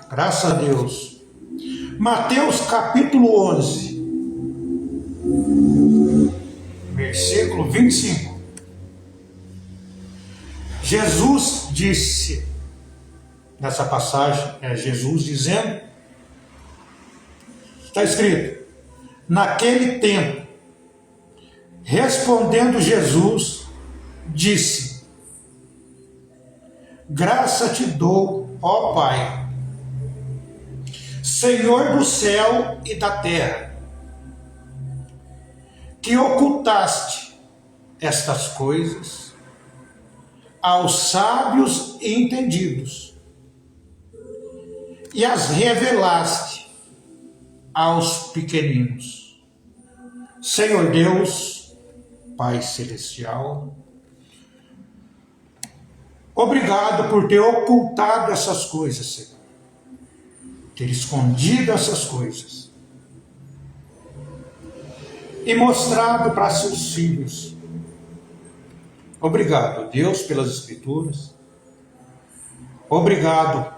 Graças a Deus. Mateus capítulo 11, versículo 25. Jesus disse, nessa passagem, é Jesus dizendo, está escrito, naquele tempo, respondendo Jesus, disse, graça te dou, ó Pai, Senhor do céu e da terra, que ocultaste estas coisas aos sábios e entendidos, e as revelaste aos pequeninos. Senhor Deus, Pai Celestial, obrigado por ter ocultado essas coisas, Senhor. Ter escondido essas coisas. E mostrado para seus filhos. Obrigado, Deus, pelas Escrituras. Obrigado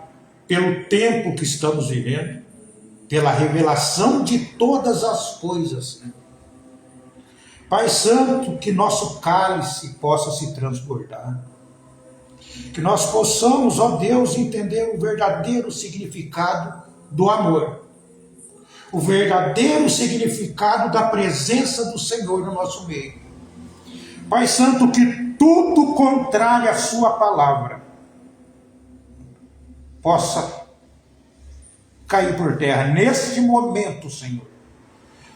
pelo tempo que estamos vivendo. Pela revelação de todas as coisas. Pai Santo, que nosso cálice possa se transbordar. Que nós possamos, ó Deus, entender o verdadeiro significado do amor. O verdadeiro significado da presença do Senhor no nosso meio. Pai Santo, que tudo contrário à sua palavra possa cair por terra neste momento, Senhor.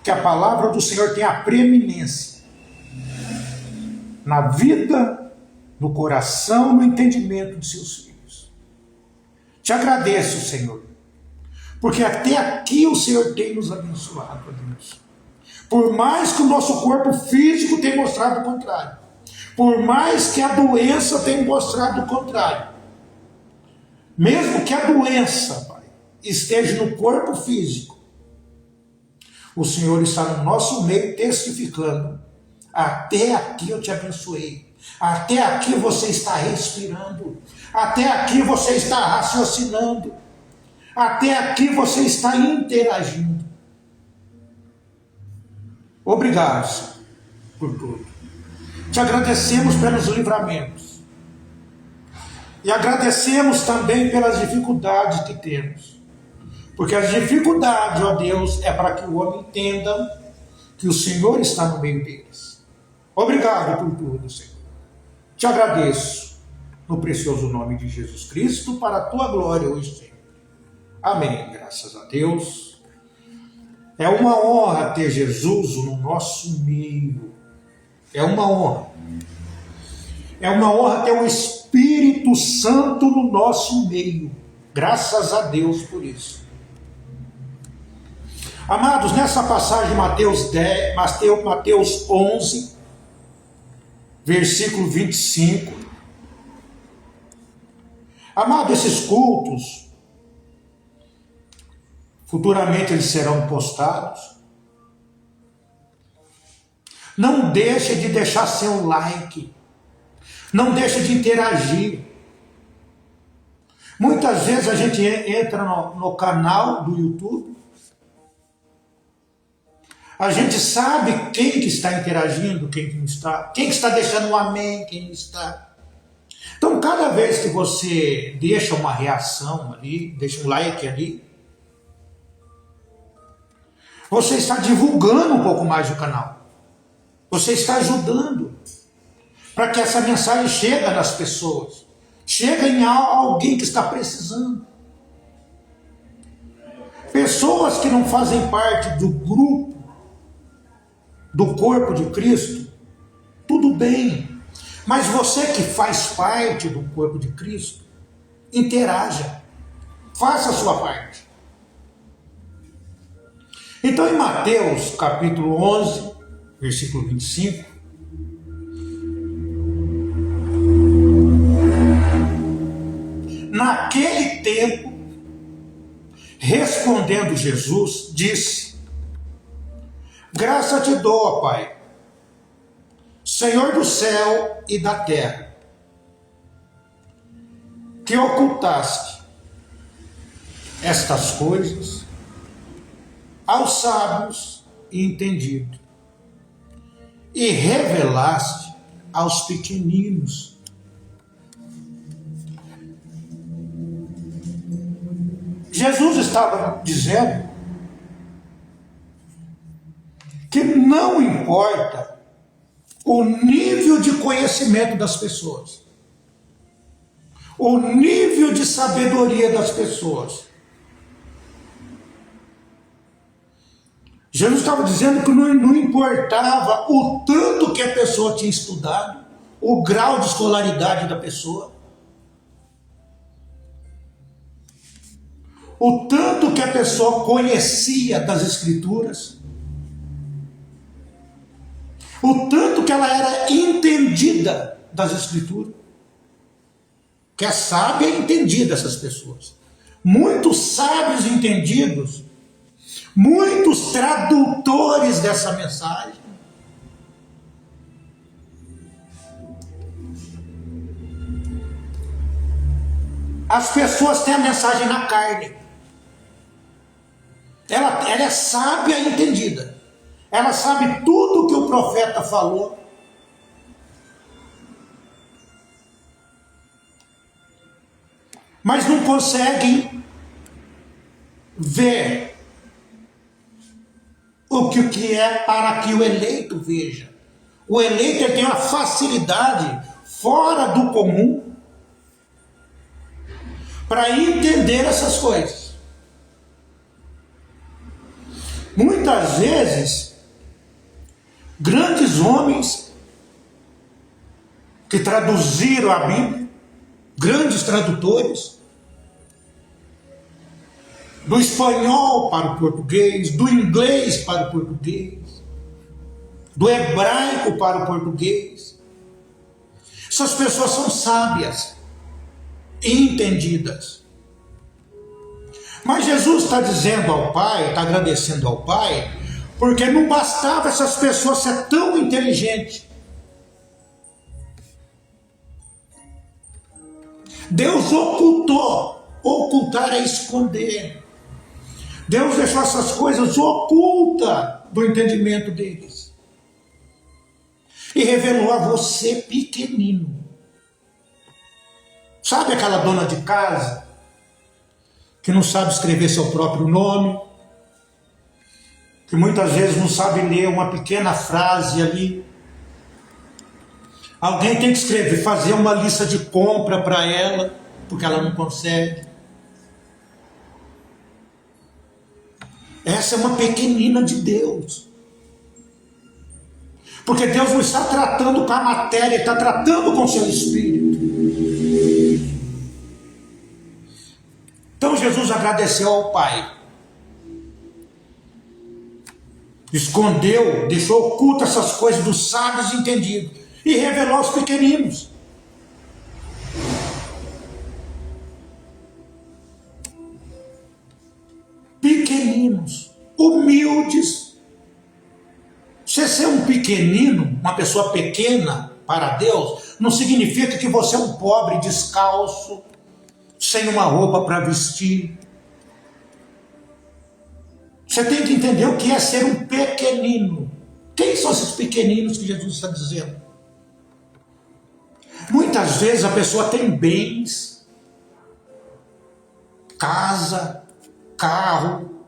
Que a palavra do Senhor tenha preeminência na vida, no coração, no entendimento de seus filhos. Te agradeço, Senhor, porque até aqui o Senhor tem nos abençoado, ó Deus. Por mais que o nosso corpo físico tenha mostrado o contrário, por mais que a doença tenha mostrado o contrário, mesmo que a doença, Pai, esteja no corpo físico, o Senhor está no nosso meio testificando, até aqui eu te abençoei, até aqui você está respirando, até aqui você está raciocinando, até aqui você está interagindo. Obrigado, Senhor, por tudo. Te agradecemos pelos livramentos. E agradecemos também pelas dificuldades que temos. Porque as dificuldades, ó Deus, é para que o homem entenda que o Senhor está no meio deles. Obrigado por tudo, Senhor. Te agradeço no precioso nome de Jesus Cristo, para a tua glória hoje e sempre. Amém. Graças a Deus. É uma honra ter Jesus no nosso meio. É uma honra. É uma honra ter o Espírito Santo no nosso meio. Graças a Deus por isso. Amados, nessa passagem Mateus 11, versículo 25. Amado, esses cultos, futuramente eles serão postados. Não deixe de deixar seu like. Não deixe de interagir. Muitas vezes a gente entra no canal do YouTube. A gente sabe quem que está interagindo, quem que não está. Quem que está deixando um amém, quem não está. Então, cada vez que você deixa uma reação ali, deixa um like ali, você está divulgando um pouco mais o canal. Você está ajudando para que essa mensagem chegue nas pessoas. Chegue em alguém que está precisando. Pessoas que não fazem parte do grupo, do corpo de Cristo, tudo bem. Mas você que faz parte do corpo de Cristo, interaja. Faça a sua parte. Então, em Mateus, capítulo 11, versículo 25, naquele tempo, respondendo Jesus, disse, graça te dou, ó Pai, Senhor do céu e da terra, que ocultaste estas coisas aos sábios e entendidos, e revelaste aos pequeninos. Jesus estava dizendo que não importa o nível de conhecimento das pessoas, o nível de sabedoria das pessoas. Jesus estava dizendo que não importava o tanto que a pessoa tinha estudado, o grau de escolaridade da pessoa, o tanto que a pessoa conhecia das Escrituras, o tanto que ela era entendida das Escrituras, que é sábia e entendida essas pessoas. Muitos sábios e entendidos, muitos tradutores dessa mensagem, as pessoas têm a mensagem na carne. Ela é sábia e entendida. Ela sabe tudo o que o profeta falou. Mas não conseguem ver o que é para que o eleito veja. O eleito ele tem uma facilidade fora do comum para entender essas coisas. Muitas vezes, grandes homens que traduziram a Bíblia, grandes tradutores, do espanhol para o português, do inglês para o português, do hebraico para o português. Essas pessoas são sábias e entendidas. Mas Jesus está dizendo ao Pai, está agradecendo ao Pai, porque não bastava essas pessoas ser tão inteligentes. Deus ocultou. Ocultar é esconder. Deus deixou essas coisas ocultas do entendimento deles. E revelou a você pequenino. Sabe aquela dona de casa que não sabe escrever seu próprio nome, que muitas vezes não sabe ler uma pequena frase ali? Alguém tem que escrever, fazer uma lista de compra para ela, porque ela não consegue. Essa é uma pequenina de Deus. Porque Deus não está tratando com a matéria, Ele está tratando com o seu espírito. Então Jesus agradeceu ao Pai. Escondeu, deixou oculta essas coisas dos sábios e entendidos. E revelou aos pequeninos. Pequeninos, humildes. Você ser um pequenino, uma pessoa pequena para Deus, não significa que você é um pobre descalço, sem uma roupa para vestir. Você tem que entender o que é ser um pequenino. Quem são esses pequeninos que Jesus está dizendo? Muitas vezes a pessoa tem bens, casa, carro,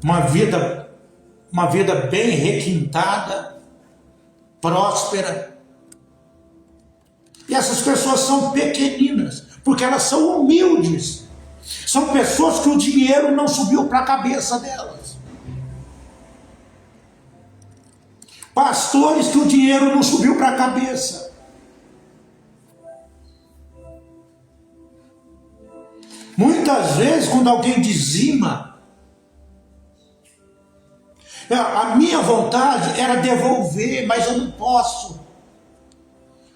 uma vida bem requintada, próspera. E essas pessoas são pequeninas, porque elas são humildes. São pessoas que o dinheiro não subiu para a cabeça delas. Pastores que o dinheiro não subiu para a cabeça. Muitas vezes, quando alguém dizima, a minha vontade era devolver, mas eu não posso.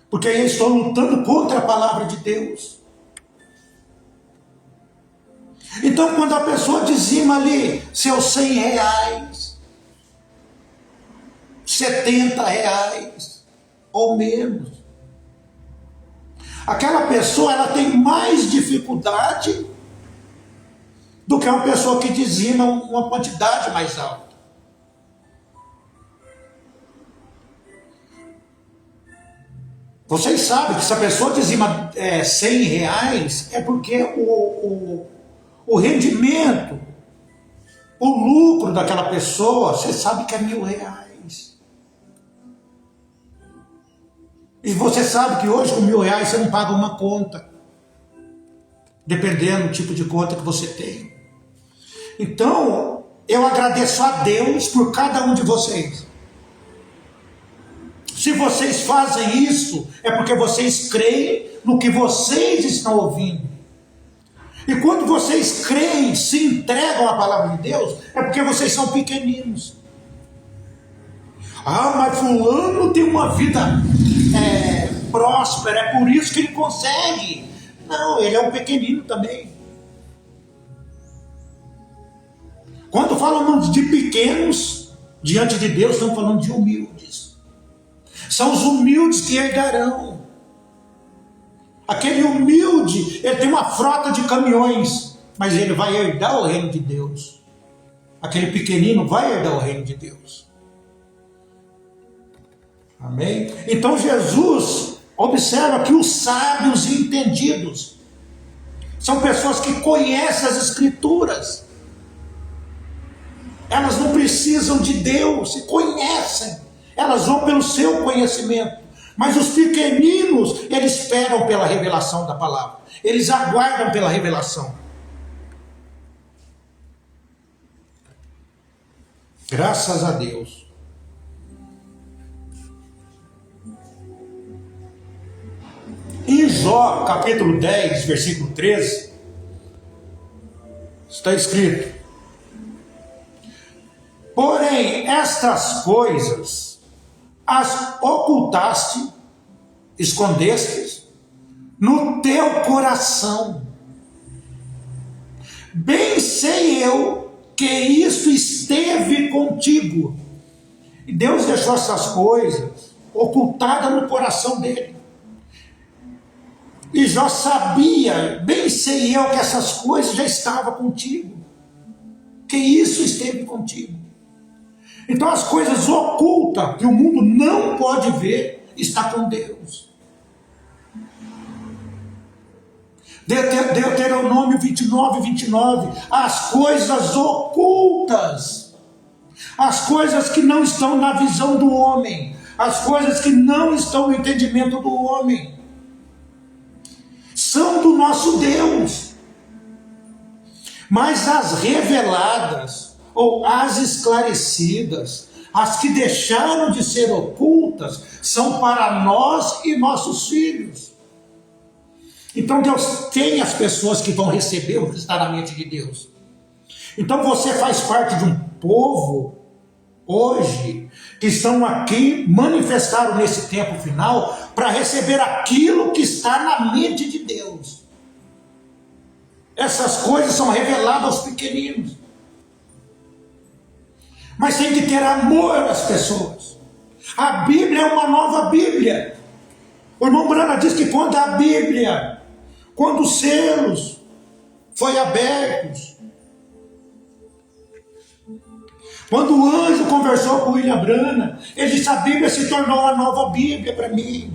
Porque aí eu estou lutando contra a palavra de Deus. Então, quando a pessoa dizima ali seus 100 reais, 70 reais ou menos, aquela pessoa ela tem mais dificuldade dificuldade do que uma pessoa que dizima uma quantidade mais alta. Vocês sabem que se a pessoa dizima R$100, é porque o rendimento, o lucro daquela pessoa, você sabe que é R$1.000. E você sabe que hoje com R$1.000 você não paga uma conta, dependendo do tipo de conta que você tem. Então, eu agradeço a Deus por cada um de vocês. Se vocês fazem isso, é porque vocês creem no que vocês estão ouvindo. E quando vocês creem, se entregam à palavra de Deus, é porque vocês são pequeninos. Ah, mas fulano tem uma vida próspera, é por isso que ele consegue. Não, ele é um pequenino também. Quando falamos de pequenos, diante de Deus, estamos falando de humildes. São os humildes que herdarão. Aquele humilde, ele tem uma frota de caminhões, mas ele vai herdar o reino de Deus. Aquele pequenino vai herdar o reino de Deus. Amém? Então Jesus observa que os sábios e entendidos são pessoas que conhecem as Escrituras. Elas não precisam de Deus, se conhecem. Elas vão pelo seu conhecimento. Mas os pequeninos, eles esperam pela revelação da palavra. Eles aguardam pela revelação. Graças a Deus. Em Jó, capítulo 10, versículo 13, está escrito: porém, estas coisas as ocultaste, escondestes no teu coração. Bem sei eu que isso esteve contigo. E Deus deixou essas coisas ocultadas no coração dele. E Jó sabia, bem sei eu que essas coisas já estavam contigo. Que isso esteve contigo. Então as coisas ocultas que o mundo não pode ver, está com Deus. Deuteronômio 29, 29. As coisas ocultas, as coisas que não estão na visão do homem, as coisas que não estão no entendimento do homem, são do nosso Deus. Mas as reveladas, ou as esclarecidas, as que deixaram de ser ocultas, são para nós e nossos filhos. Então Deus tem as pessoas que vão receber o que está na mente de Deus. Então você faz parte de um povo, hoje, que estão aqui, manifestaram nesse tempo final, para receber aquilo que está na mente de Deus. Essas coisas são reveladas aos pequeninos. Mas tem que ter amor às pessoas. A Bíblia é uma nova Bíblia. O irmão Brana diz que quando a Bíblia, quando os selos foram abertos, quando o anjo conversou com William Brana, ele disse: a Bíblia se tornou uma nova Bíblia para mim.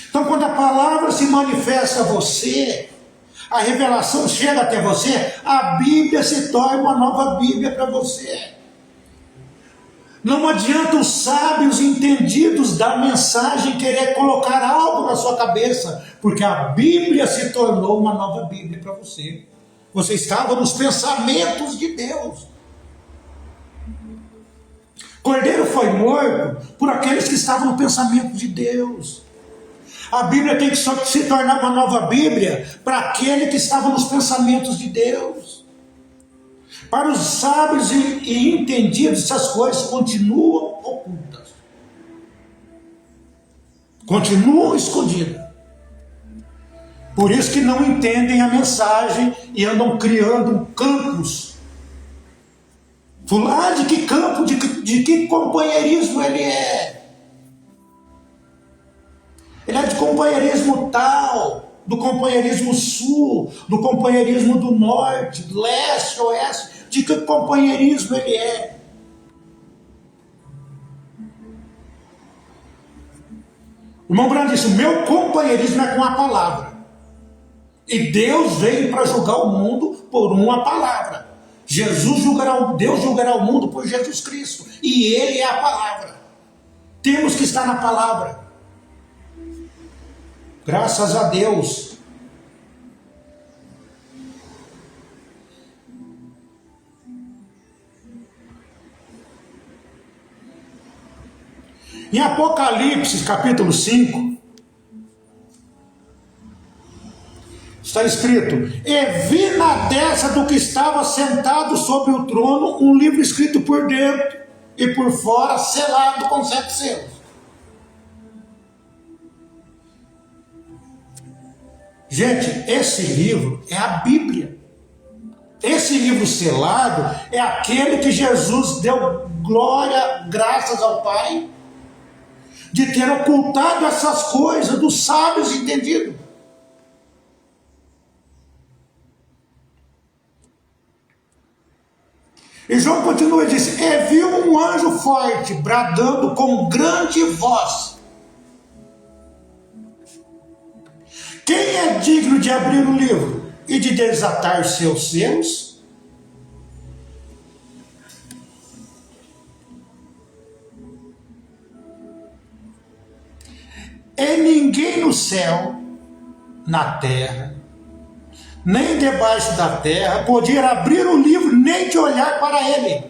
Então quando a palavra se manifesta a você, a revelação chega até você, a Bíblia se torna uma nova Bíblia para você. Não adianta os sábios entendidos da mensagem querer colocar algo na sua cabeça, porque a Bíblia se tornou uma nova Bíblia para você. Você estava nos pensamentos de Deus. Cordeiro foi morto por aqueles que estavam no pensamento de Deus. A Bíblia tem que se tornar uma nova Bíblia para aquele que estava nos pensamentos de Deus. Para os sábios e entendidos, essas coisas continuam ocultas. Continuam escondidas. Por isso que não entendem a mensagem e andam criando campos. Fulano, de que campo, de que companheirismo ele é? Ele é de companheirismo tal. do companheirismo sul, do companheirismo do norte, leste, oeste, de que companheirismo ele é. O irmão Branham disse, o meu companheirismo é com a palavra. E Deus veio para julgar o mundo por uma palavra. Deus julgará o mundo por Jesus Cristo. E Ele é a palavra. Temos que estar na palavra. Graças a Deus. Em Apocalipse, capítulo 5, está escrito, e vi na destra do que estava sentado sobre o trono um livro escrito por dentro e por fora, selado com 7 selos. Gente, esse livro é a Bíblia. Esse livro selado é aquele que Jesus deu glória, graças ao Pai, de ter ocultado essas coisas dos sábios entendidos. E João continua e diz, e viu um anjo forte, bradando com grande voz. Quem é digno de abrir o livro e de desatar seus selos? E ninguém no céu, na terra, nem debaixo da terra, podia abrir o livro, nem de olhar para ele.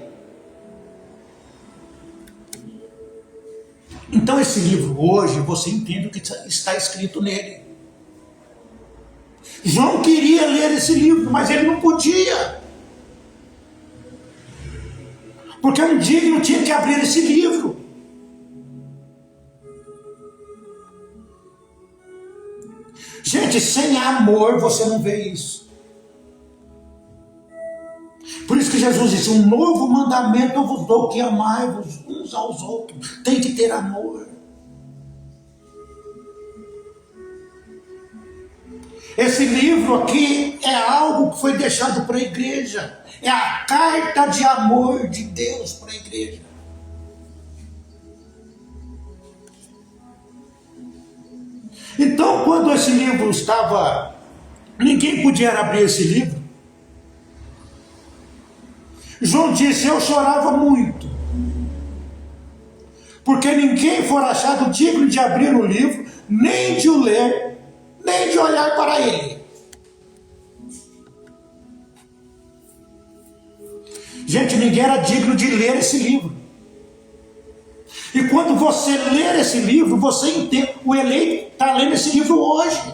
Então esse livro hoje, você entende o que está escrito nele. João queria ler esse livro, mas ele não podia. Porque um digno tinha que abrir esse livro. Gente, sem amor você não vê isso. Por isso que Jesus disse, um novo mandamento eu vos dou, que amai-vos uns aos outros. Tem que ter amor. Esse livro aqui é algo que foi deixado para a igreja. É a carta de amor de Deus para a igreja. Então, quando esse livro estava... ninguém podia abrir esse livro. João disse, eu chorava muito. Porque ninguém for achado digno de abrir o livro, nem de o ler, nem de olhar para ele. Gente, ninguém era digno de ler esse livro. E quando você ler esse livro, você entende, o eleito está lendo esse livro hoje.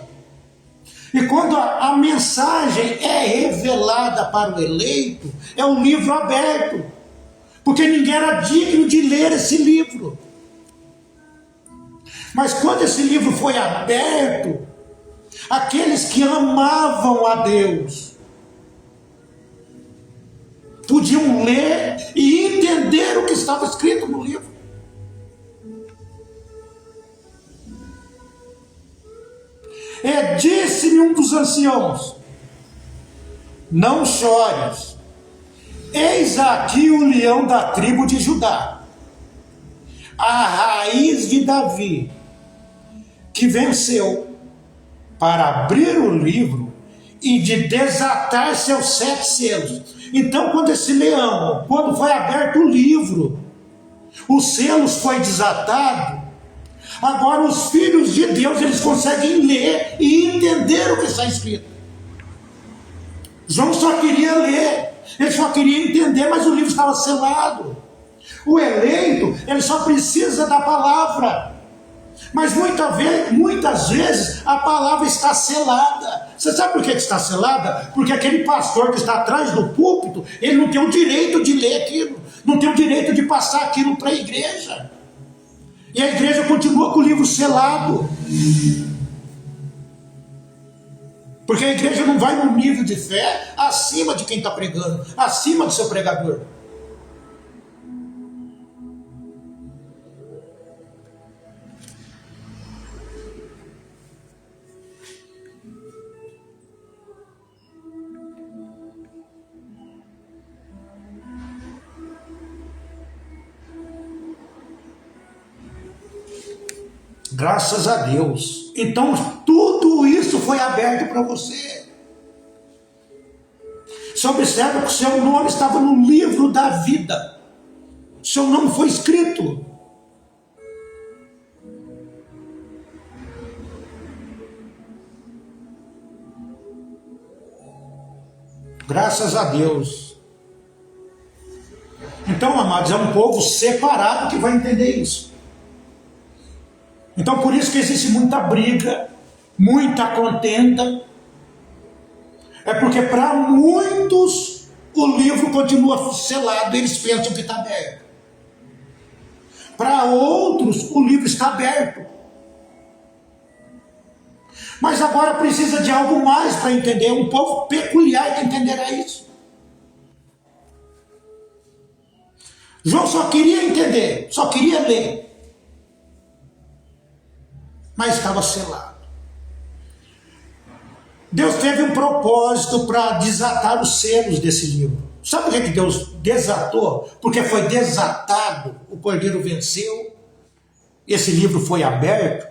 E quando a mensagem é revelada para o eleito, é um livro aberto. Porque ninguém era digno de ler esse livro. Mas quando esse livro foi aberto, aqueles que amavam a Deus podiam ler e entender o que estava escrito no livro. Disse-me um dos anciãos, não chores, eis aqui o leão da tribo de Judá, a raiz de Davi, que venceu para abrir o livro e de desatar seus 7 selos. Então, quando esse leão, quando foi aberto o livro, os selos foi desatado, agora os filhos de Deus, eles conseguem ler e entender o que está escrito. João só queria ler, ele só queria entender, mas o livro estava selado. O eleito, ele só precisa da palavra. Mas muitas vezes a palavra está selada. Você sabe por que está selada? Porque aquele pastor que está atrás do púlpito, ele não tem o direito de ler aquilo, não tem o direito de passar aquilo para a igreja. E a igreja continua com o livro selado. Porque a igreja não vai num nível de fé acima de quem está pregando, acima do seu pregador. Graças a Deus. Então tudo isso foi aberto para você. Você observa que o seu nome estava no livro da vida. O seu nome foi escrito. Graças a Deus. Então, amados, é um povo separado que vai entender isso. Então, por isso que existe muita briga, muita contenda. É porque para muitos o livro continua selado, eles pensam que está aberto. Para outros o livro está aberto. Mas agora precisa de algo mais para entender, um povo peculiar que entenderá isso. João só queria entender, só queria ler. Mas estava selado. Deus teve um propósito para desatar os selos desse livro. Sabe por que Deus desatou? Porque foi desatado, o cordeiro venceu, esse livro foi aberto.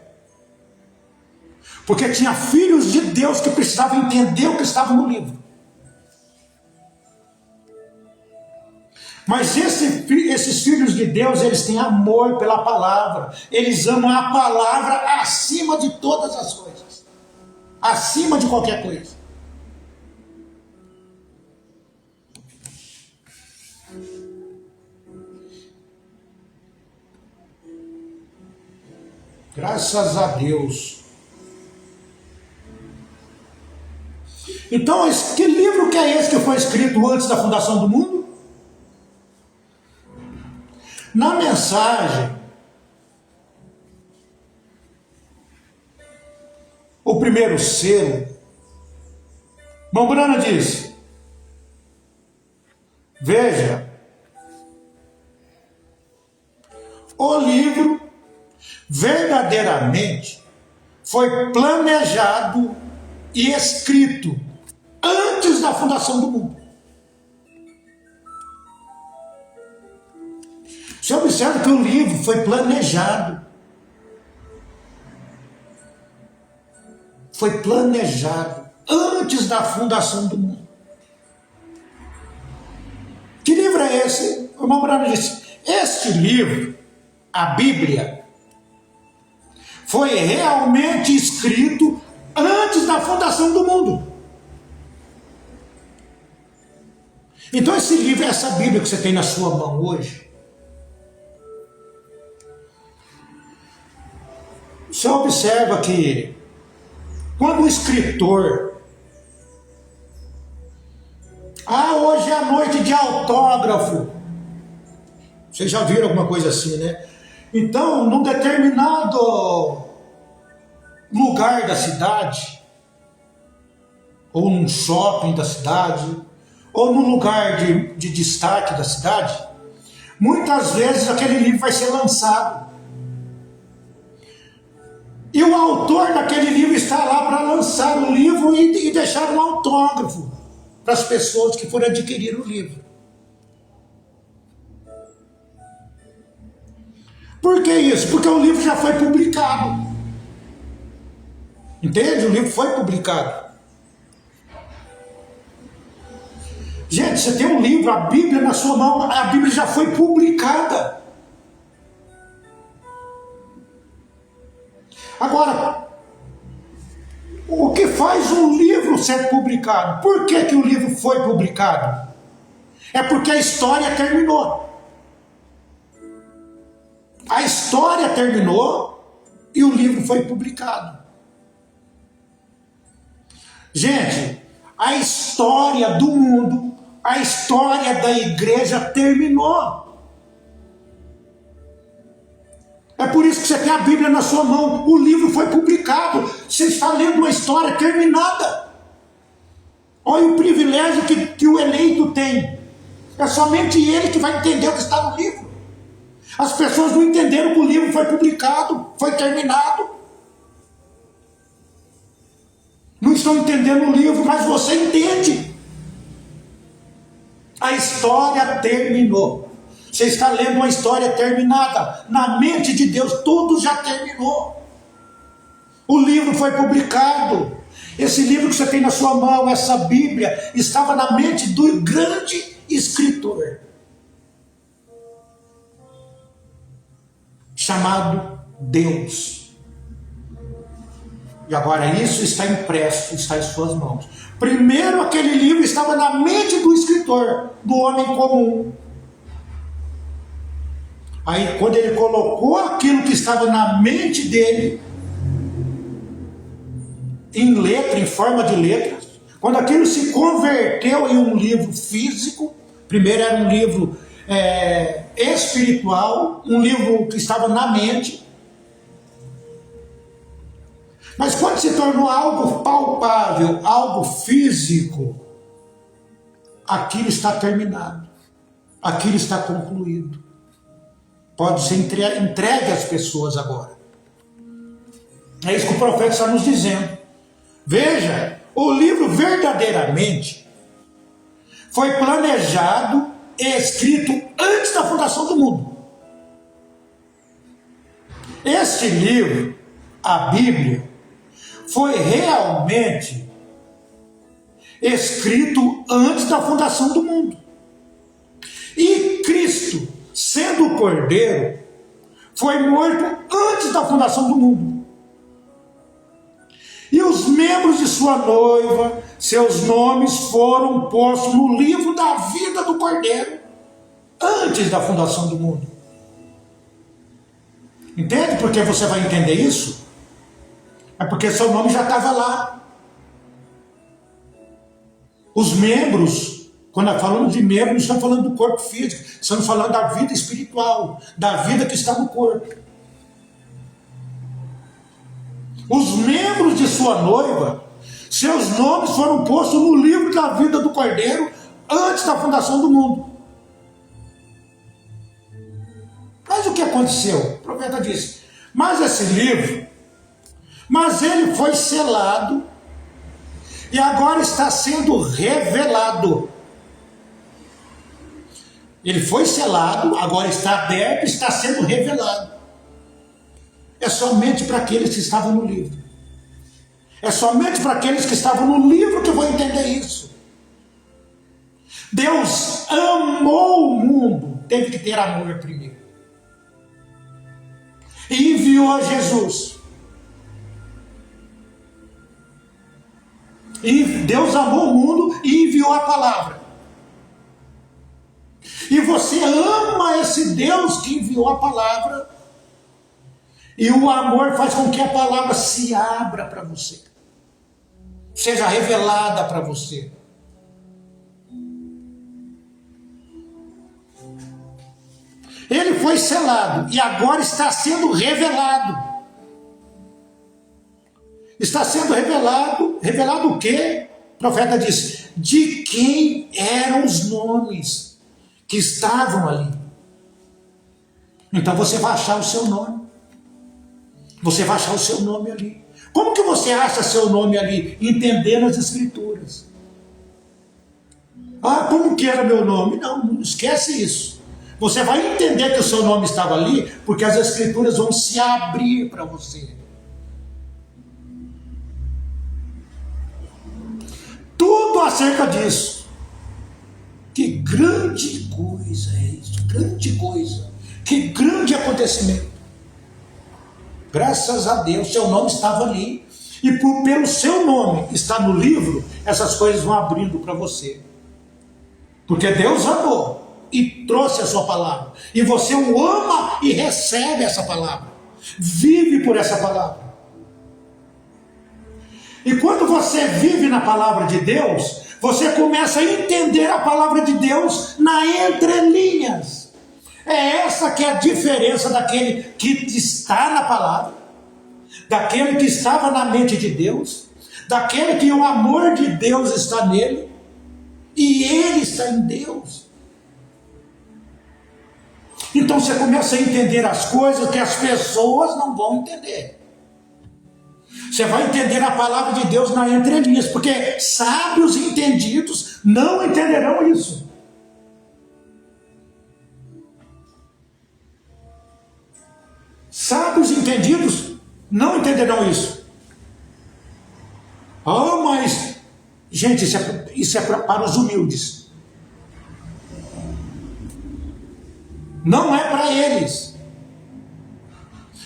Porque tinha filhos de Deus que precisavam entender o que estava no livro. Mas esses filhos de Deus, eles têm amor pela palavra. Eles amam a palavra acima de todas as coisas. Acima de qualquer coisa. Graças a Deus. Então, que livro que é esse que foi escrito antes da fundação do mundo? Na mensagem, o primeiro selo, Mombrana diz: veja, o livro verdadeiramente foi planejado e escrito antes da fundação do mundo. Você observa que o livro foi planejado. Foi planejado antes da fundação do mundo. Que livro é esse? O irmão Brano disse: este livro, a Bíblia, foi realmente escrito antes da fundação do mundo. Então esse livro, essa Bíblia que você tem na sua mão hoje, você observa que quando o escritor, hoje é a noite de autógrafo, vocês já viram alguma coisa assim, né? Então, num determinado lugar da cidade, ou num shopping da cidade, ou num lugar de destaque da cidade, muitas vezes aquele livro vai ser lançado. E o autor daquele livro está lá para lançar o livro e deixar um autógrafo para as pessoas que forem adquirir o livro. Por que isso? Porque o livro já foi publicado. Entende? O livro foi publicado. Gente, você tem um livro, a Bíblia na sua mão, a Bíblia já foi publicada. Agora, o que faz um livro ser publicado? Por que o livro foi publicado? É porque a história terminou. A história terminou e o livro foi publicado. Gente, a história do mundo, a história da igreja terminou. É por isso que você tem a Bíblia na sua mão. O livro foi publicado. Você está lendo uma história terminada. Olha o privilégio que o eleito tem. É somente ele que vai entender o que está no livro. As pessoas não entenderam que o livro foi publicado, foi terminado. Não estão entendendo o livro, mas você entende. A história terminou. Você está lendo uma história terminada. Na mente de Deus, tudo já terminou. O livro foi publicado. Esse livro que você tem na sua mão, essa Bíblia, estava na mente do grande escritor, chamado Deus. E agora isso está impresso, está em suas mãos. Primeiro aquele livro estava na mente do escritor, do homem comum. Aí quando ele colocou aquilo que estava na mente dele, em letra, em forma de letras, quando aquilo se converteu em um livro físico, primeiro era um livro espiritual, um livro que estava na mente, mas quando se tornou algo palpável, algo físico, aquilo está terminado, aquilo está concluído, pode ser entregue às pessoas agora. É isso que o profeta está nos dizendo. Veja, o livro verdadeiramente foi planejado e escrito antes da fundação do mundo. Este livro, a Bíblia, foi realmente escrito antes da fundação do mundo. E Cristo, sendo o Cordeiro, foi morto antes da fundação do mundo. E os membros de sua noiva, seus nomes foram postos no livro da vida do Cordeiro, antes da fundação do mundo. Entende por que você vai entender isso? É porque seu nome já estava lá. Os membros, quando falamos de membros, não estamos falando do corpo físico, estamos falando da vida espiritual, da vida que está no corpo. Os membros de sua noiva, seus nomes foram postos no livro da vida do Cordeiro antes da fundação do mundo. Mas o que aconteceu? O profeta disse, mas esse livro, mas ele foi selado e agora está sendo revelado. Ele foi selado, agora está aberto, está sendo revelado. É somente para aqueles que estavam no livro. É somente para aqueles que estavam no livro que vão entender isso. Deus amou o mundo, teve que ter amor primeiro. E enviou a Jesus. E Deus amou o mundo e enviou a palavra. E você ama esse Deus que enviou a palavra. E o amor faz com que a palavra se abra para você. Seja revelada para você. Ele foi selado e agora está sendo revelado. Está sendo revelado. Revelado o quê? O profeta diz, de quem eram os nomes que estavam ali. Então você vai achar o seu nome. Você vai achar o seu nome ali. Como que você acha seu nome ali? Entendendo as escrituras. Ah, como que era meu nome? Não esquece isso. Você vai entender que o seu nome estava ali, porque as escrituras vão se abrir para você. Tudo acerca disso. Que grande coisa é isso, grande coisa. Que grande acontecimento. Graças a Deus, seu nome estava ali. E pelo seu nome estar no livro, essas coisas vão abrindo para você. Porque Deus amou e trouxe a sua palavra. E você o ama e recebe essa palavra. Vive por essa palavra. E quando você vive na palavra de Deus, você começa a entender a palavra de Deus na entrelinhas. É essa que é a diferença daquele que está na palavra, daquele que estava na mente de Deus, daquele que o amor de Deus está nele, e ele está em Deus. Então você começa a entender as coisas que as pessoas não vão entender. Você vai entender a palavra de Deus na entrelinhas, porque sábios e entendidos não entenderão isso. Sábios e entendidos não entenderão isso. Ah, mas, gente, isso é para os humildes. Não é para eles.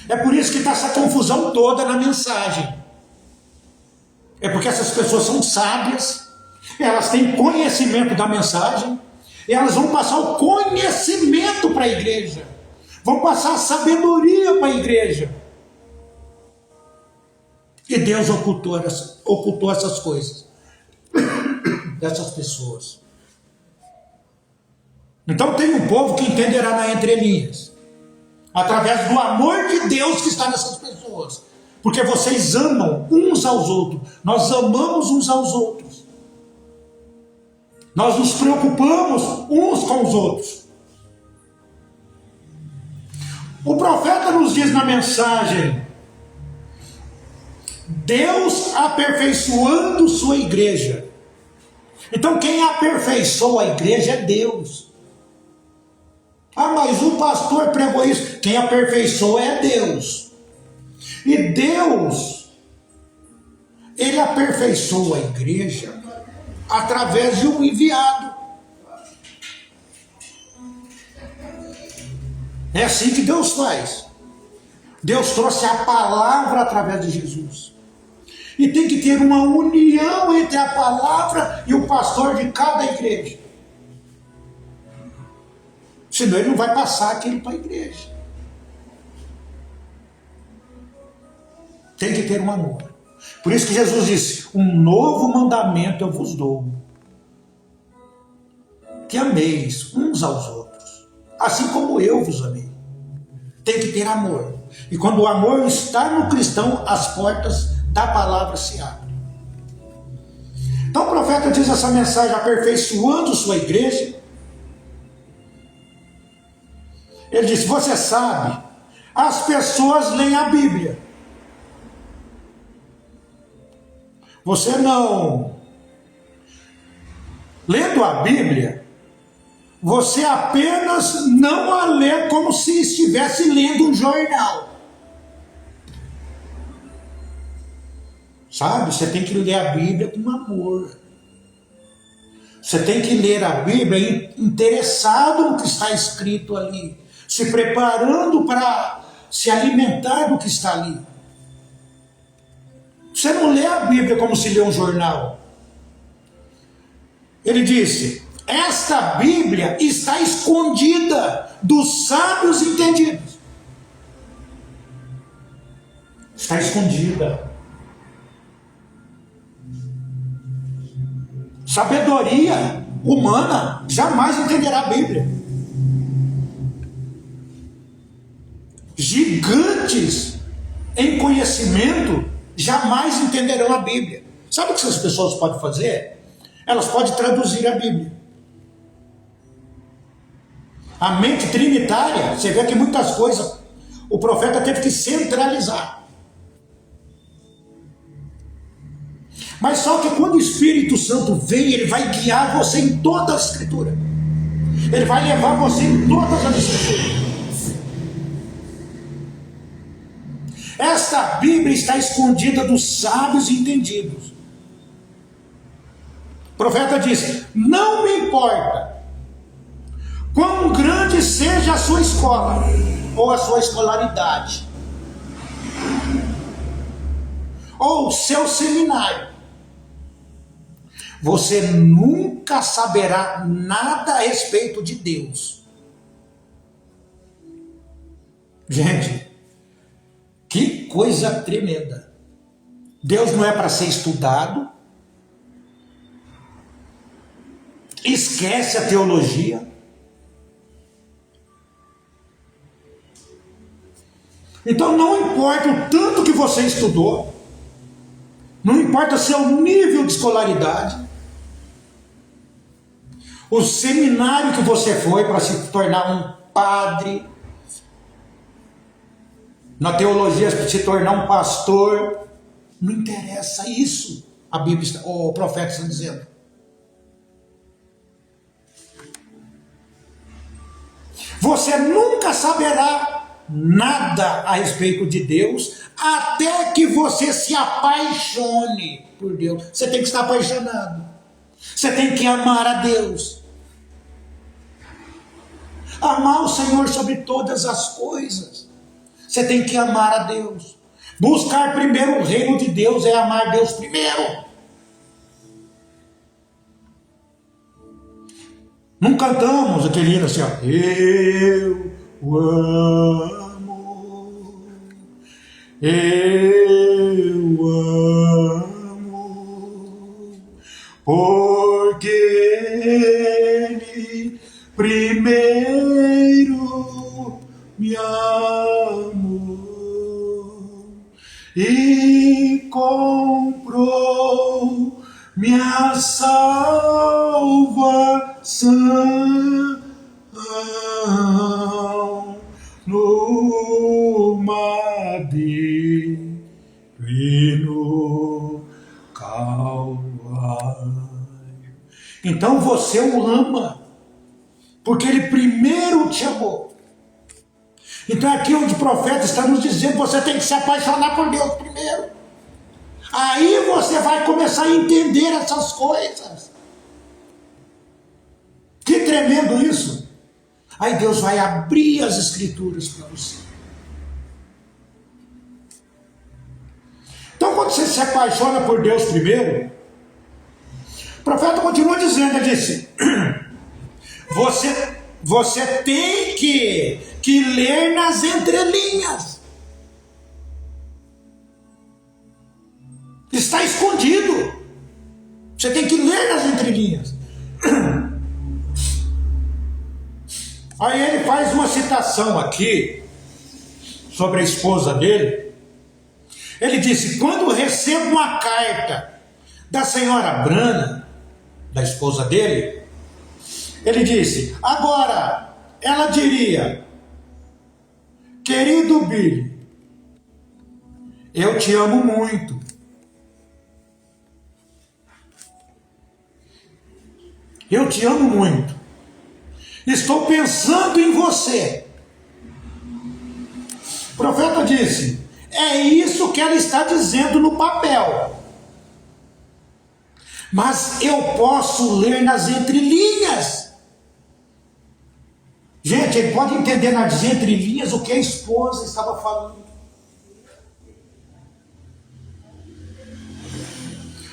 É por isso que está essa confusão toda na mensagem. É porque essas pessoas são sábias, elas têm conhecimento da mensagem, e elas vão passar o conhecimento para a igreja, vão passar a sabedoria para a igreja. E Deus ocultou essas coisas dessas pessoas. Então tem um povo que entenderá na entrelinhas, através do amor de Deus que está nessas pessoas. Porque vocês amam uns aos outros. Nós amamos uns aos outros. Nós nos preocupamos uns com os outros. O profeta nos diz na mensagem: Deus aperfeiçoando sua igreja. Então quem aperfeiçoa a igreja é Deus. Ah, mas o pastor pregou isso. Quem aperfeiçoa é Deus. E Deus, Ele aperfeiçoa a igreja através de um enviado. É assim que Deus faz. Deus trouxe a palavra através de Jesus. E tem que ter uma união entre a palavra e o pastor de cada igreja. Senão ele não vai passar aquilo para a igreja. Tem que ter um amor. Por isso que Jesus disse: um novo mandamento eu vos dou, que ameis uns aos outros, assim como eu vos amei. Tem que ter amor. E quando o amor está no cristão, as portas da palavra se abrem. Então o profeta diz essa mensagem aperfeiçoando sua igreja. Ele disse: você sabe, as pessoas leem a Bíblia. Você não. Lendo a Bíblia, você apenas não a lê como se estivesse lendo um jornal. Sabe? Você tem que ler a Bíblia com amor. Você tem que ler a Bíblia interessado no que está escrito ali, se preparando para se alimentar do que está ali. Você não lê a Bíblia como se lê um jornal. Ele disse: esta Bíblia está escondida dos sábios entendidos. Está escondida. Sabedoria humana jamais entenderá a Bíblia. Gigantes em conhecimento jamais entenderão a Bíblia. Sabe o que essas pessoas podem fazer? Elas podem traduzir a Bíblia. A mente trinitária, você vê que muitas coisas o profeta teve que centralizar. Mas só que quando o Espírito Santo vem, ele vai guiar você em toda a Escritura. Ele vai levar você em todas as Escrituras. Esta Bíblia está escondida dos sábios e entendidos. O profeta disse: não me importa quão grande seja a sua escola ou a sua escolaridade ou o seu seminário, você nunca saberá nada a respeito de Deus. Gente, que coisa tremenda. Deus não é para ser estudado. Esquece a teologia. Então não importa o tanto que você estudou, não importa seu nível de escolaridade, o seminário que você foi para se tornar um padre, na teologia para se tornar um pastor, não interessa isso. A Bíblia, o profeta está dizendo. Você nunca saberá nada a respeito de Deus até que você se apaixone por Deus. Você tem que estar apaixonado. Você tem que amar a Deus. Amar o Senhor sobre todas as coisas. Você tem que amar a Deus. Buscar primeiro o reino de Deus é amar Deus primeiro. Não cantamos aquele hino assim, ó, eu o amo, eu amo, porque Ele primeiro me amou e comprou minha salvação no madeiro e no Calvário. Então você o ama, porque ele primeiro te amou. Então aqui onde o profeta está nos dizendo, você tem que se apaixonar por Deus primeiro. Aí você vai começar a entender essas coisas. Que tremendo isso! Aí Deus vai abrir as escrituras para você. Então quando você se apaixona por Deus primeiro, o profeta continua dizendo, ele disse, você tem que ler nas entrelinhas. Está escondido. Você tem que ler nas entrelinhas. Aí ele faz uma citação aqui sobre a esposa dele. Ele disse, quando recebo uma carta da senhora Brana, da esposa dele, ele disse, agora, ela diria, querido Billy, eu te amo muito. Eu te amo muito. Estou pensando em você. O profeta disse, é isso que ela está dizendo no papel. Mas eu posso ler nas entrelinhas. Gente, ele pode entender nas entrelinhas o que a esposa estava falando.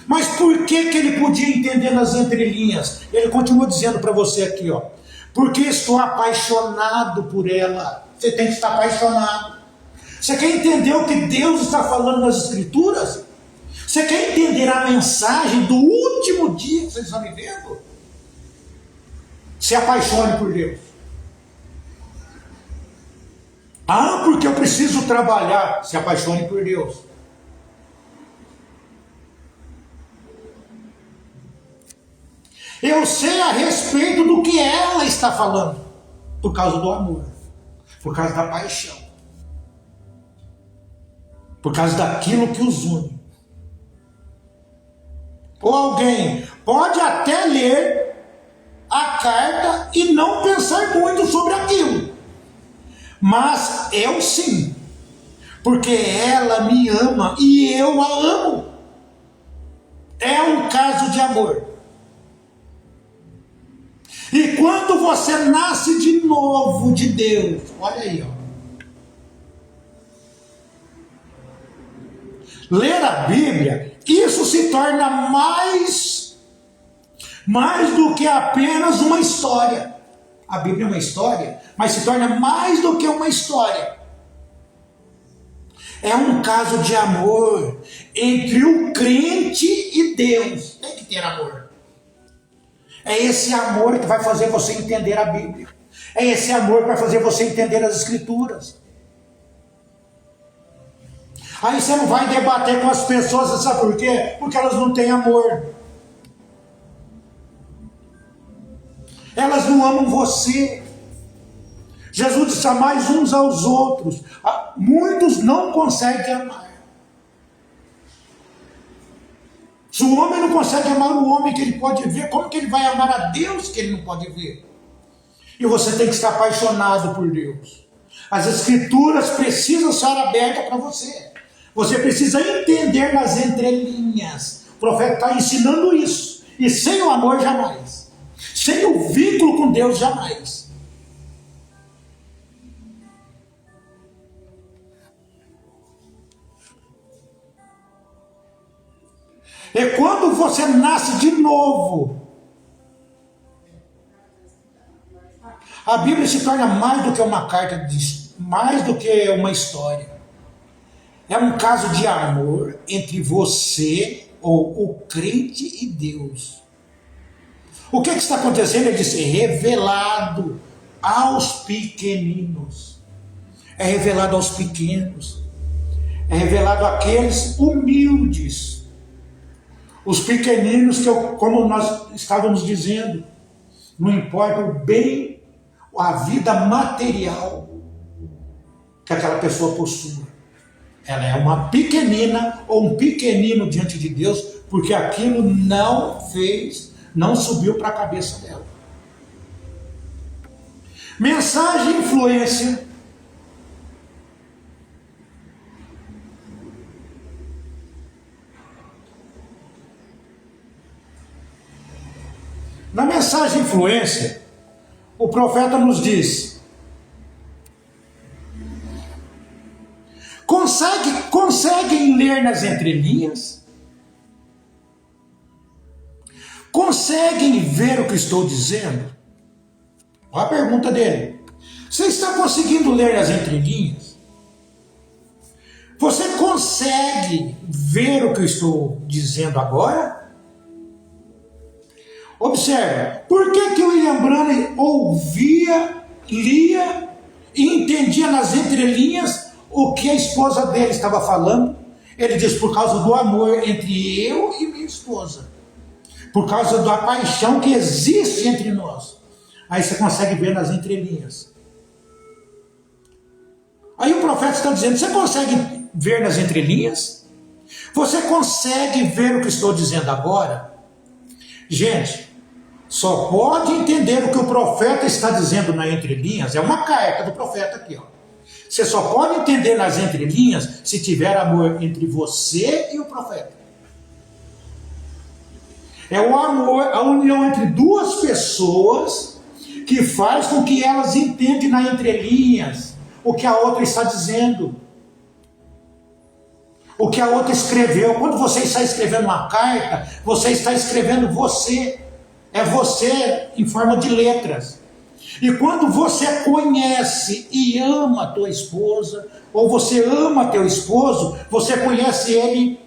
Mas por que ele podia entender nas entrelinhas? Ele continua dizendo para você aqui, ó. Porque estou apaixonado por ela. Você tem que estar apaixonado. Você quer entender o que Deus está falando nas Escrituras? Você quer entender a mensagem do último dia que você está vivendo? Se apaixone por Deus. Ah, porque eu preciso trabalhar. Se apaixone por Deus. Eu sei a respeito do que ela está falando, por causa do amor, por causa da paixão, por causa daquilo que os une. Ou alguém pode até ler a carta e não pensar muito sobre aquilo, mas eu sim, porque ela me ama e eu a amo. É um caso de amor. E quando você nasce de novo de Deus, olha aí, ó. Ler a Bíblia, isso se torna mais do que apenas uma história. A Bíblia é uma história, mas se torna mais do que uma história. É um caso de amor entre o crente e Deus. Tem que ter amor. É esse amor que vai fazer você entender a Bíblia. É esse amor que vai fazer você entender as Escrituras. Aí você não vai debater com as pessoas, sabe por quê? Porque elas não têm amor. Elas não amam você. Jesus disse, amai uns aos outros. Muitos não conseguem amar. Se o homem não consegue amar o homem que ele pode ver, como que ele vai amar a Deus que ele não pode ver? E você tem que estar apaixonado por Deus. As Escrituras precisam ser abertas para você. Você precisa entender nas entrelinhas. O profeta está ensinando isso. E sem o amor, jamais. Sem o vínculo com Deus, jamais. É quando você nasce de novo. A Bíblia se torna mais do que uma carta, mais do que uma história. É um caso de amor entre você, ou o crente, e Deus. O que está acontecendo? Ele disse, revelado aos pequeninos. É revelado aos pequenos. É revelado àqueles humildes. Os pequeninos, como nós estávamos dizendo, não importa o bem, a vida material que aquela pessoa possua. Ela é uma pequenina ou um pequenino diante de Deus, porque aquilo não subiu para a cabeça dela. Mensagem e influência. Na mensagem e influência, o profeta nos diz: conseguem ler nas entrelinhas? Conseguem ver o que estou dizendo? Olha a pergunta dele. Você está conseguindo ler nas entrelinhas? Você consegue ver o que eu estou dizendo agora? Observe, por que o William Branham ouvia, lia e entendia nas entrelinhas o que a esposa dele estava falando? Ele diz, por causa do amor entre eu e minha esposa. Por causa da paixão que existe entre nós. Aí você consegue ver nas entrelinhas. Aí o profeta está dizendo, você consegue ver nas entrelinhas? Você consegue ver o que estou dizendo agora? Gente, só pode entender o que o profeta está dizendo nas entrelinhas. É uma carta do profeta aqui, ó. Você só pode entender nas entrelinhas se tiver amor entre você e o profeta. É o amor, a união entre duas pessoas que faz com que elas entendam nas entrelinhas o que a outra está dizendo. O que a outra escreveu. Quando você está escrevendo uma carta, você está escrevendo você. É você em forma de letras. E quando você conhece e ama a tua esposa, ou você ama teu esposo, você conhece ele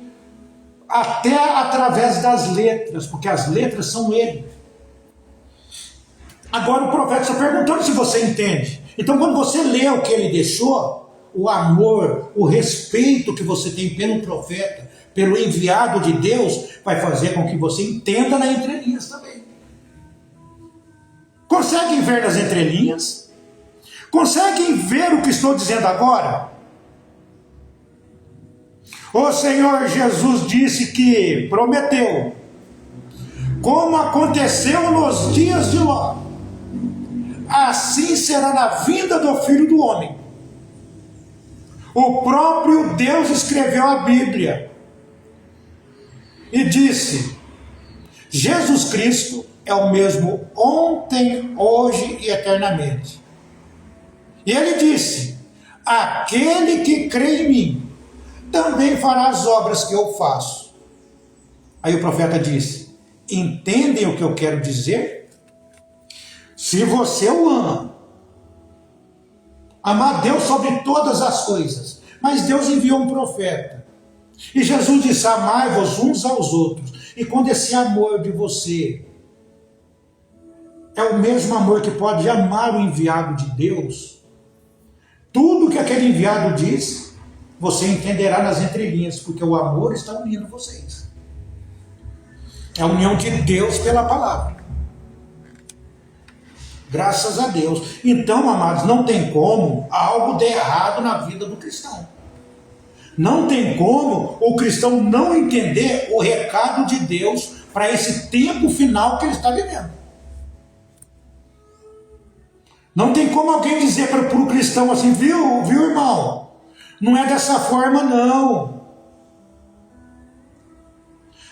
até através das letras, porque as letras são ele. Agora o profeta está perguntando se você entende. Então quando você lê o que ele deixou, o amor, o respeito que você tem pelo profeta, pelo enviado de Deus, vai fazer com que você entenda nas entrelinhas também. Conseguem ver nas entrelinhas? Conseguem ver o que estou dizendo agora? O Senhor Jesus disse que prometeu, como aconteceu nos dias de Ló, assim será na vinda do Filho do Homem. O próprio Deus escreveu a Bíblia e disse, Jesus Cristo é o mesmo ontem, hoje e eternamente. E ele disse, aquele que crê em mim, também fará as obras que eu faço. Aí o profeta disse, entendem o que eu quero dizer? Se você o ama, amar Deus sobre todas as coisas, mas Deus enviou um profeta. E Jesus disse, amai-vos uns aos outros. E quando esse amor de você é o mesmo amor que pode amar o enviado de Deus, tudo que aquele enviado diz, você entenderá nas entrelinhas, porque o amor está unindo vocês. É a união de Deus pela palavra. Graças a Deus. Então, amados, não tem como algo de errado na vida do cristão. Não tem como o cristão não entender o recado de Deus para esse tempo final que ele está vivendo. Não tem como alguém dizer para o cristão assim, viu, irmão? Não é dessa forma, não.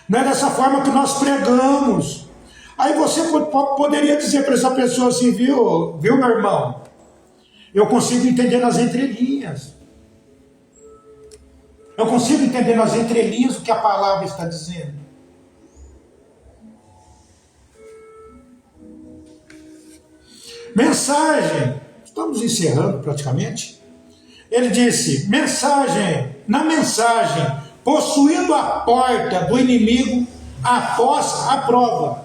Não é dessa forma que nós pregamos. Aí você poderia dizer para essa pessoa assim, viu, meu irmão? Eu consigo entender nas entrelinhas. Eu consigo entender nas entrelinhas o que a palavra está dizendo. Mensagem. Estamos encerrando praticamente. Ele disse, na mensagem, possuindo a porta do inimigo após a prova.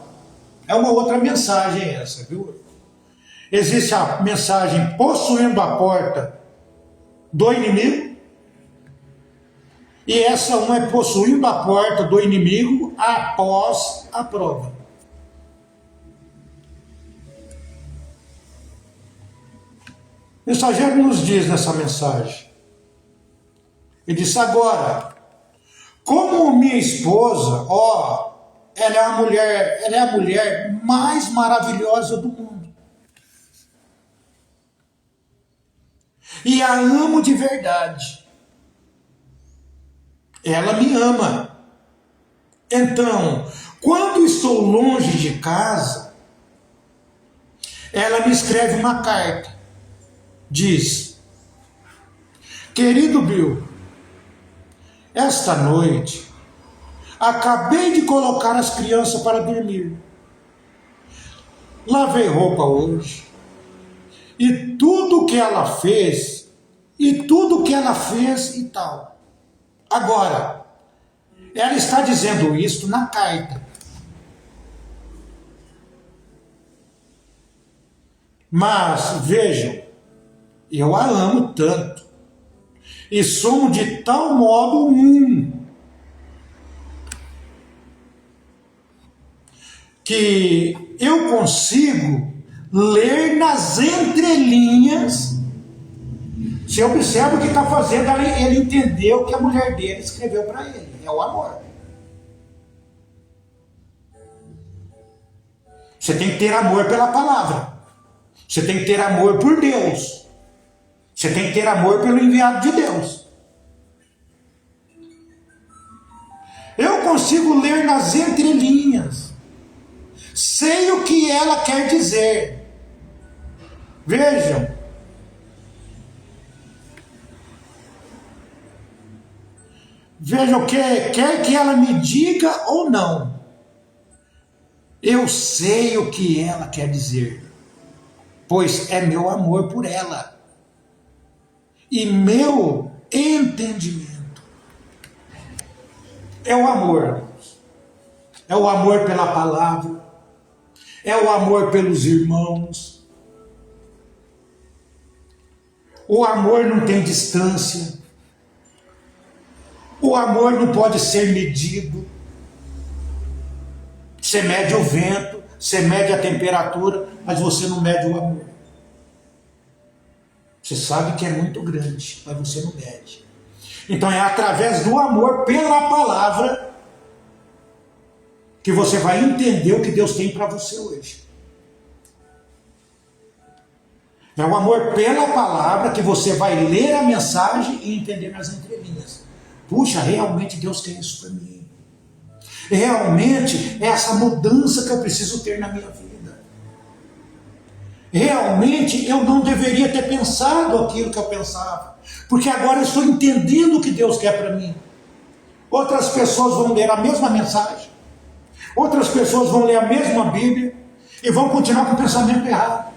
É uma outra mensagem essa, viu? Existe a mensagem possuindo a porta do inimigo, e essa uma é possuindo a porta do inimigo após a prova. O mensageiro nos diz nessa mensagem, ele disse, agora, como minha esposa, ela é a mulher mais maravilhosa do mundo. E a amo de verdade. Ela me ama. Então, quando estou longe de casa, ela me escreve uma carta. Diz, querido Bill, esta noite acabei de colocar as crianças para dormir. Lavei roupa hoje. E tudo que ela fez, e tal. Agora, ela está dizendo isso na carta. Mas, vejam, eu a amo tanto. E somos de tal modo que eu consigo ler nas entrelinhas. Você observa o que está fazendo, ele entendeu o que a mulher dele escreveu para ele. É o amor. Você tem que ter amor pela palavra. Você tem que ter amor por Deus. Você tem que ter amor pelo enviado de Deus. Eu consigo ler nas entrelinhas. Sei o que ela quer dizer. Vejam. Vejam, quer que ela me diga ou não. Eu sei o que ela quer dizer. Pois é meu amor por ela. E meu entendimento. É o amor. É o amor pela palavra. É o amor pelos irmãos. O amor não tem distância. O amor não pode ser medido. Você mede o vento, você mede a temperatura, mas você não mede o amor. Você sabe que é muito grande, mas você não mede. Então é através do amor pela palavra que você vai entender o que Deus tem para você hoje. É o amor pela palavra que você vai ler a mensagem e entender nas entrelinhas. Puxa, realmente Deus tem isso para mim. Realmente é essa mudança que eu preciso ter na minha vida. Realmente eu não deveria ter pensado aquilo que eu pensava, porque agora eu estou entendendo o que Deus quer para mim. Outras pessoas vão ler a mesma mensagem, outras pessoas vão ler a mesma Bíblia e vão continuar com o pensamento errado.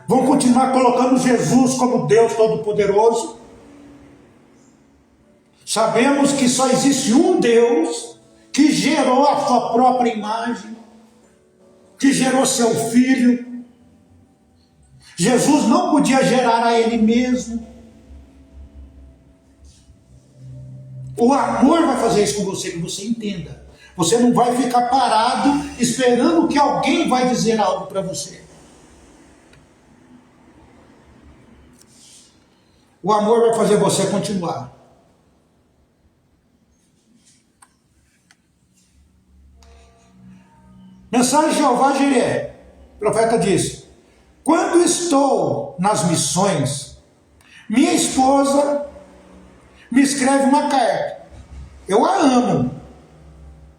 Vão continuar colocando Jesus como Deus Todo-Poderoso. Sabemos que só existe um Deus que gerou a sua própria imagem, que gerou seu Filho. Jesus não podia gerar a Ele mesmo. O amor vai fazer isso com você, que você entenda. Você não vai ficar parado esperando que alguém vai dizer algo para você. O amor vai fazer você continuar. Mensagem de Jeová Jireh. O profeta diz: quando estou nas missões, minha esposa me escreve uma carta. Eu a amo.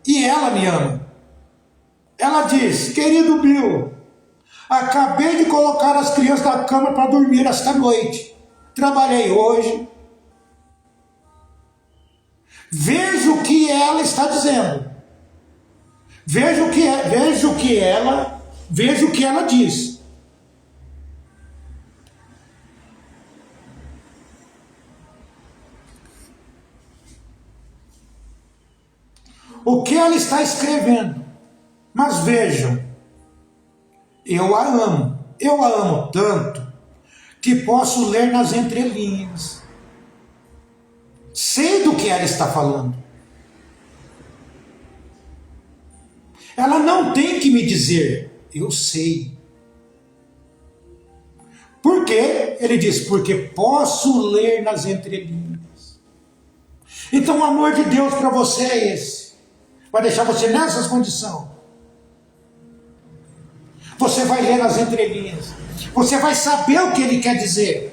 E ela me ama. Ela diz: querido Bill, acabei de colocar as crianças na cama para dormir esta noite. Trabalhei hoje. Vejo o que ela está dizendo. Vejo o que ela diz. O que ela está escrevendo. Mas vejam, eu a amo tanto que posso ler nas entrelinhas. Sei do que ela está falando. Ela não tem que me dizer, eu sei. Por quê? Ele diz, porque posso ler nas entrelinhas. Então o amor de Deus para você é esse. Vai deixar você nessas condições. Você vai ler nas entrelinhas. Você vai saber o que ele quer dizer.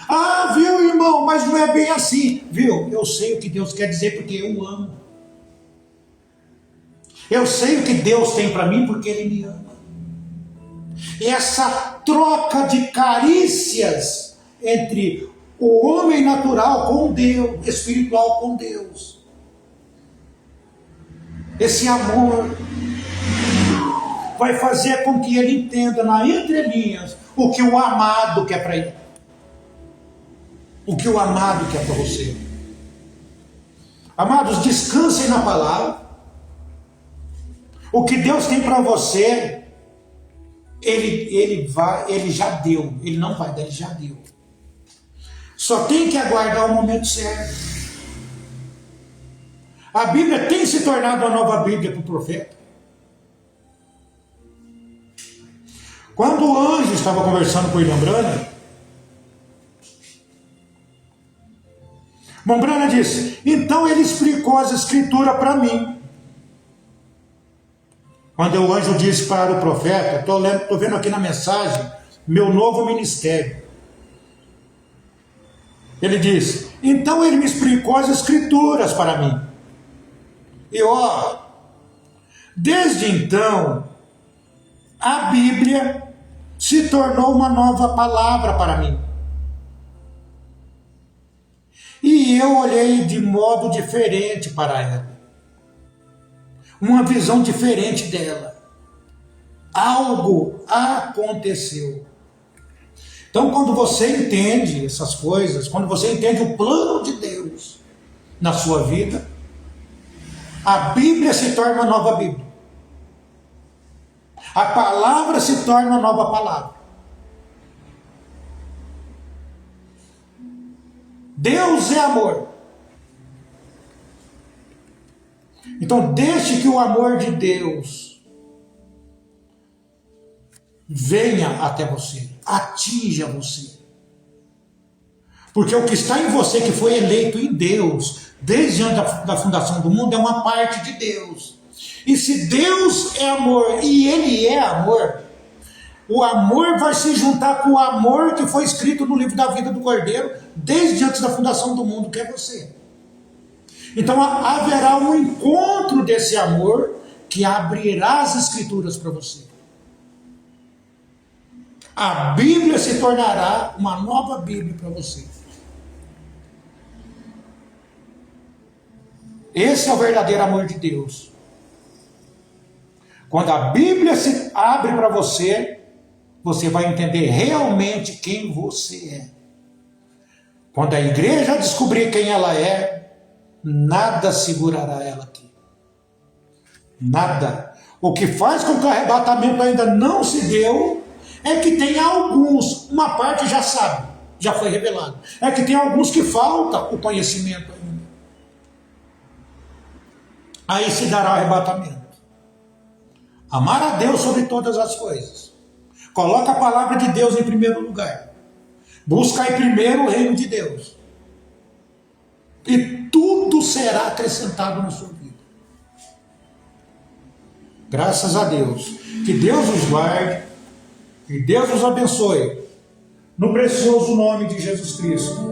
Ah, viu, irmão, mas não é bem assim. Viu, eu sei o que Deus quer dizer porque eu amo. Eu sei o que Deus tem para mim porque Ele me ama. E essa troca de carícias entre o homem natural com Deus, espiritual com Deus. Esse amor vai fazer com que ele entenda na entrelinhas o que o amado quer para ele. O que o amado quer para você. Amados, descansem na palavra. O que Deus tem para você, Ele já deu. Ele não vai dar, Ele já deu. Só tem que aguardar o momento certo. A Bíblia tem se tornado uma nova Bíblia para o profeta. Quando o anjo estava conversando com o irmão Brana disse, então ele explicou as escrituras para mim. Quando o anjo disse para o profeta, estou vendo aqui na mensagem, meu novo ministério. Ele disse, então ele me explicou as escrituras para mim. E desde então, a Bíblia se tornou uma nova palavra para mim. E eu olhei de modo diferente para ela. Uma visão diferente dela. Algo aconteceu. Então, quando você entende essas coisas, quando você entende o plano de Deus na sua vida, a Bíblia se torna uma nova Bíblia. A palavra se torna uma nova palavra. Deus é amor. Então deixe que o amor de Deus venha até você, atinja você. Porque o que está em você, que foi eleito em Deus, desde antes da fundação do mundo, é uma parte de Deus. E se Deus é amor e Ele é amor, o amor vai se juntar com o amor que foi escrito no livro da vida do Cordeiro, desde antes da fundação do mundo, que é você. Então haverá um encontro desse amor que abrirá as escrituras para você. A Bíblia se tornará uma nova Bíblia para você. Esse é o verdadeiro amor de Deus. Quando a Bíblia se abre para você, você vai entender realmente quem você é. Quando a igreja descobrir quem ela é, nada segurará ela aqui. Nada. O que faz com que o arrebatamento ainda não se deu é que tem alguns, uma parte já sabe, já foi revelado. É que tem alguns que falta o conhecimento ainda. Aí se dará o arrebatamento. Amar a Deus sobre todas as coisas. Coloca a palavra de Deus em primeiro lugar. Busca aí primeiro o reino de Deus. E tudo será acrescentado na sua vida. Graças a Deus. Que Deus os guarde, que Deus os abençoe, no precioso nome de Jesus Cristo.